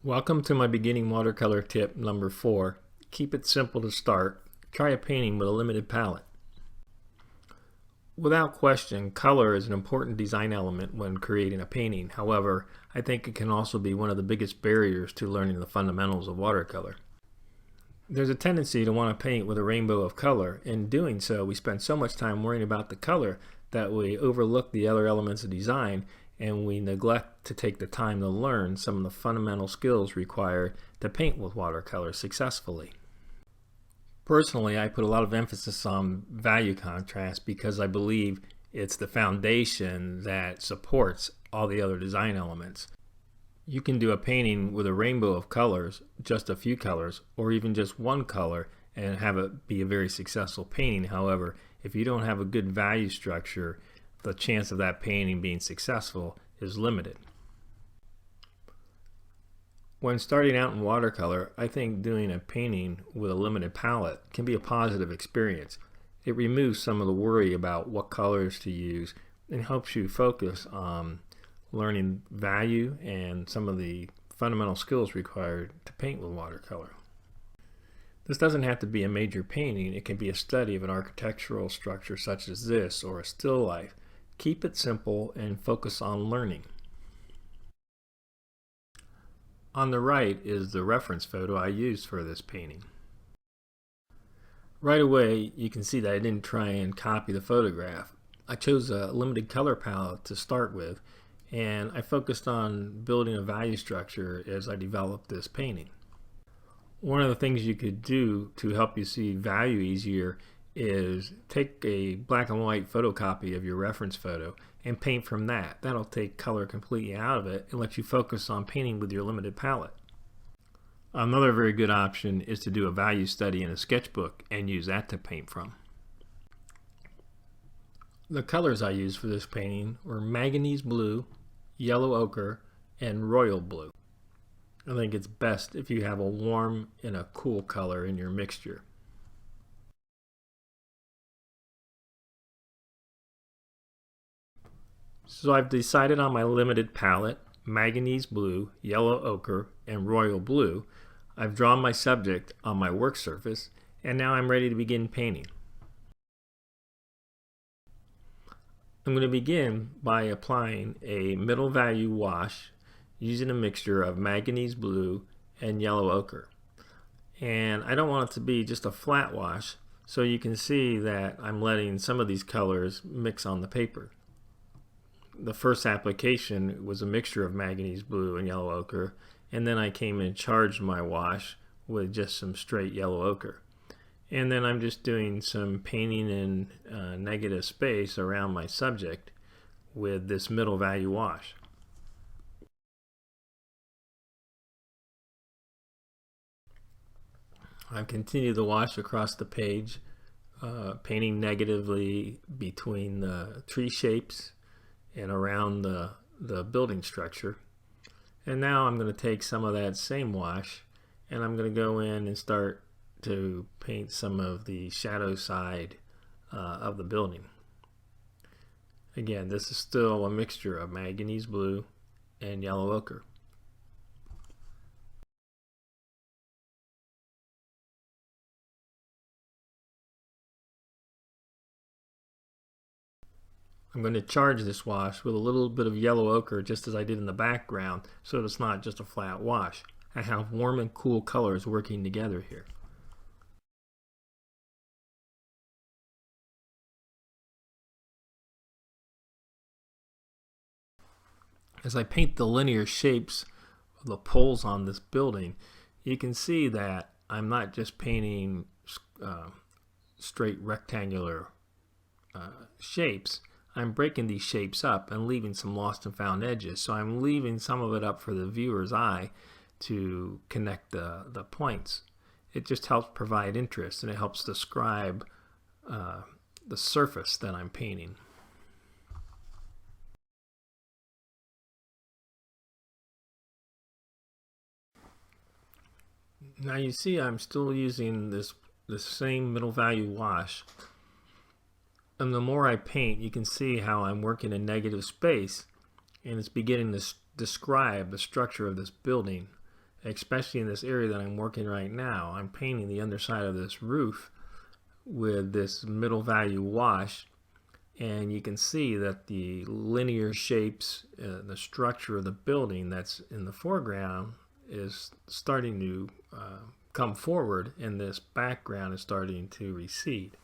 Welcome to my beginning watercolor tip number 4. Keep it simple to start. Try a painting with a limited palette. Without question, color is an important design element when creating a painting. However, I think it can also be one of the biggest barriers to learning the fundamentals of watercolor. There's a tendency to want to paint with a rainbow of color. In doing so, we spend so much time worrying about the color that we overlook the other elements of design, and we neglect to take the time to learn some of the fundamental skills required to paint with watercolor successfully. Personally, I put a lot of emphasis on value contrast because I believe it's the foundation that supports all the other design elements. You can do a painting with a rainbow of colors, just a few colors, or even just one color, and have it be a very successful painting. However, if you don't have a good value structure, the chance of that painting being successful is limited. When starting out in watercolor, I think doing a painting with a limited palette can be a positive experience. It removes some of the worry about what colors to use and helps you focus on learning value and some of the fundamental skills required to paint with watercolor. This doesn't have to be a major painting. It can be a study of an architectural structure such as this, or a still life. Keep it simple and focus on learning. On the right is the reference photo I used for this painting. Right away, you can see that I didn't try and copy the photograph. I chose a limited color palette to start with, and I focused on building a value structure as I developed this painting. One of the things you could do to help you see value easier is take a black and white photocopy of your reference photo and paint from that. That'll take color completely out of it and let you focus on painting with your limited palette. Another very good option is to do a value study in a sketchbook and use that to paint from. The colors I used for this painting were Manganese Blue, Yellow Ochre, and Royal Blue. I think it's best if you have a warm and a cool color in your mixture. So I've decided on my limited palette, Manganese Blue, Yellow Ochre, and Royal Blue. I've drawn my subject on my work surface, and now I'm ready to begin painting. I'm going to begin by applying a middle value wash using a mixture of Manganese Blue and Yellow Ochre. And I don't want it to be just a flat wash, so you can see that I'm letting some of these colors mix on the paper. The first application was a mixture of Manganese Blue and Yellow Ochre, and then I came and charged my wash with just some straight Yellow Ochre. And then I'm just doing some painting in negative space around my subject with this middle value wash. I've continued the wash across the page, painting negatively between the tree shapes and around the building structure. And now I'm going to take some of that same wash and I'm going to go in and start to paint some of the shadow side of the building. Again, this is still a mixture of Manganese Blue and Yellow Ochre. I'm going to charge this wash with a little bit of Yellow Ochre just as I did in the background, so it's not just a flat wash. I have warm and cool colors working together here. As I paint the linear shapes of the poles on this building, you can see that I'm not just painting straight rectangular shapes. I'm breaking these shapes up and leaving some lost and found edges. So I'm leaving some of it up for the viewer's eye to connect the points. It just helps provide interest and it helps describe the surface that I'm painting. Now you see I'm still using this same middle value wash. And the more I paint, you can see how I'm working in negative space, and it's beginning to describe the structure of this building especially in this area that I'm working right now. I'm painting the underside of this roof with this middle value wash, and you can see that the linear shapes, the structure of the building that's in the foreground is starting to come forward, and this background is starting to recede.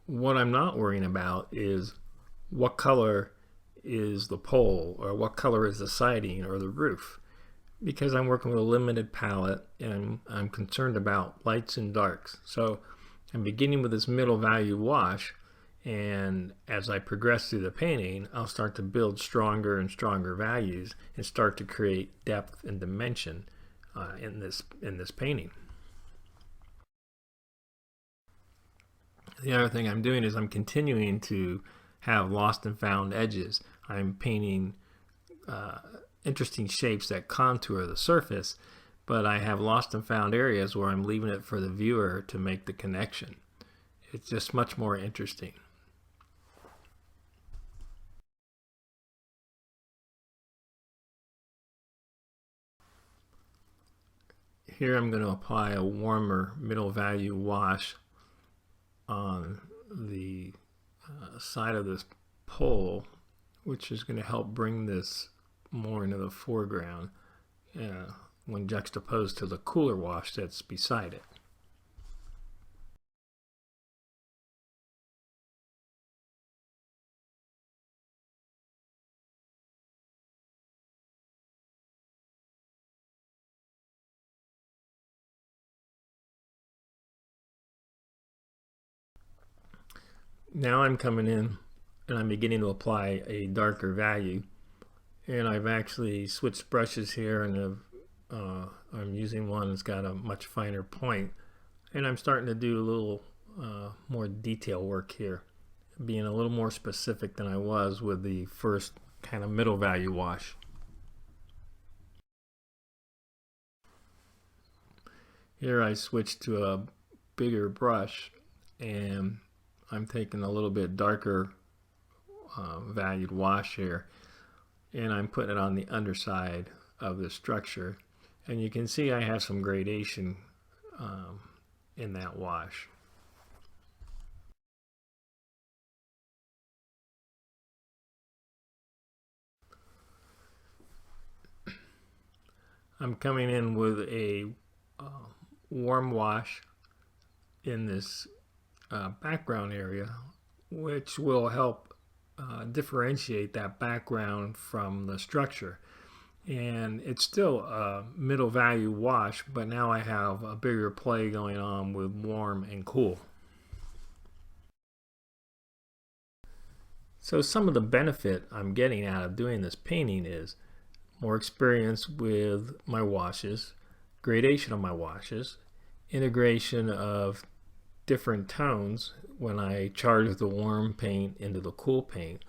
What I'm not worrying about is what color is the pole, or what color is the siding or the roof, because I'm working with a limited palette and I'm concerned about lights and darks. So I'm beginning with this middle value wash, and as I progress through the painting, I'll start to build stronger and stronger values and start to create depth and dimension in this painting. The other thing I'm doing is I'm continuing to have lost and found edges. I'm painting interesting shapes that contour the surface, but I have lost and found areas where I'm leaving it for the viewer to make the connection. It's just much more interesting. Here I'm going to apply a warmer middle value wash on the side of this pole, which is going to help bring this more into the foreground when juxtaposed to the cooler wash that's beside it. Now I'm coming in and I'm beginning to apply a darker value, and I've actually switched brushes here, and I'm using one that's got a much finer point, and I'm starting to do a little more detail work here, being a little more specific than I was with the first kind of middle value wash. Here I switched to a bigger brush, and I'm taking a little bit darker valued wash here, and I'm putting it on the underside of the structure, and you can see I have some gradation in that wash. I'm coming in with a warm wash in this background area, which will help differentiate that background from the structure. And it's still a middle value wash, but now I have a bigger play going on with warm and cool. So some of the benefit I'm getting out of doing this painting is more experience with my washes, gradation of my washes, integration of different tones when I charge the warm paint into the cool paint.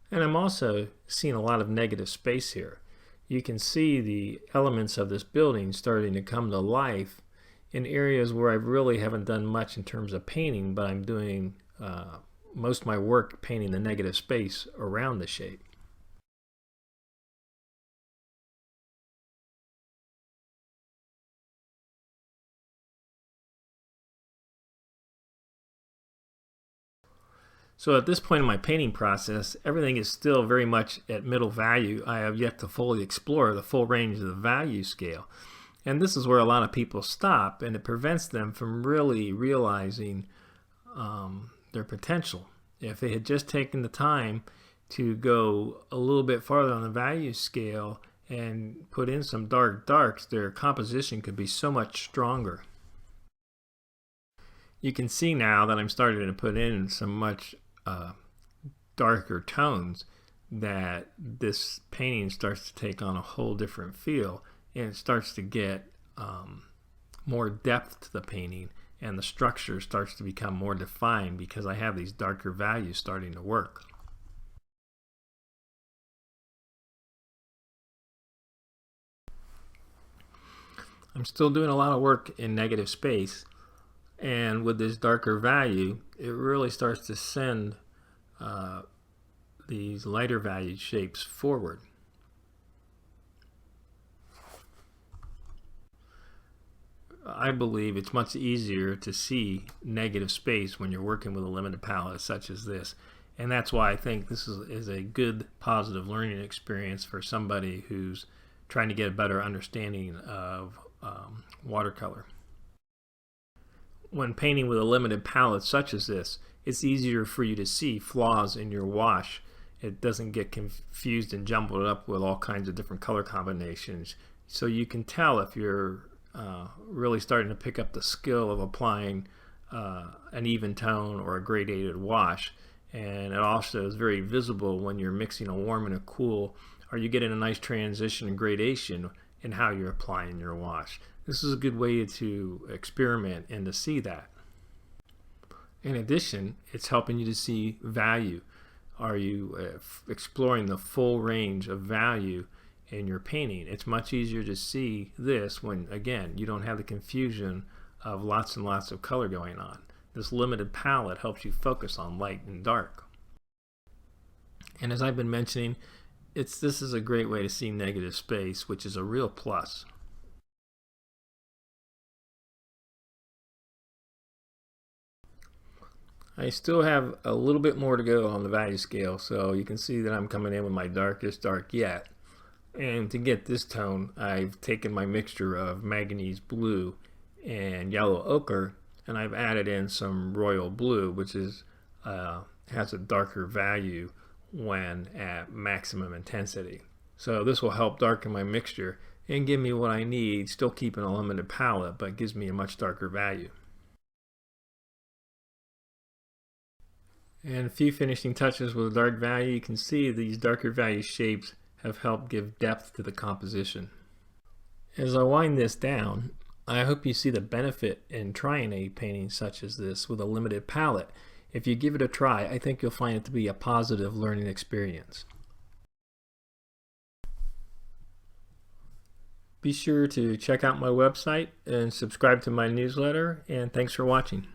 And I'm also seeing a lot of negative space here. You can see the elements of this building starting to come to life in areas where I really haven't done much in terms of painting, but I'm doing most of my work painting the negative space around the shape. So at this point in my painting process, everything is still very much at middle value. I have yet to fully explore the full range of the value scale. And this is where a lot of people stop, and it prevents them from really realizing their potential. If they had just taken the time to go a little bit farther on the value scale and put in some dark darks, their composition could be so much stronger. You can see now that I'm starting to put in some much darker tones, that this painting starts to take on a whole different feel, and it starts to get more depth to the painting, and the structure starts to become more defined because I have these darker values starting to work. I'm still doing a lot of work in negative space, and with this darker value, it really starts to send these lighter valued shapes forward. I believe it's much easier to see negative space when you're working with a limited palette such as this. And that's why I think this is a good positive learning experience for somebody who's trying to get a better understanding of watercolor. When painting with a limited palette such as this, it's easier for you to see flaws in your wash. It doesn't get confused and jumbled up with all kinds of different color combinations. So you can tell if you're really starting to pick up the skill of applying an even tone or a gradated wash. And it also is very visible when you're mixing a warm and a cool, or you get in a nice transition and gradation in how you're applying your wash. This is a good way to experiment and to see that. In addition, it's helping you to see value. Are you exploring the full range of value in your painting? It's much easier to see this when, again, you don't have the confusion of lots and lots of color going on. This limited palette helps you focus on light and dark. And as I've been mentioning, this is a great way to see negative space, which is a real plus. I still have a little bit more to go on the value scale, so you can see that I'm coming in with my darkest dark yet. And to get this tone, I've taken my mixture of Manganese Blue and Yellow Ochre, and I've added in some Royal Blue, which is has a darker value when at maximum intensity. So this will help darken my mixture and give me what I need, still keeping a limited palette, but gives me a much darker value. And a few finishing touches with dark value. You can see these darker value shapes have helped give depth to the composition. As I wind this down, I hope you see the benefit in trying a painting such as this with a limited palette. If you give it a try, I think you'll find it to be a positive learning experience. Be sure to check out my website and subscribe to my newsletter, and thanks for watching.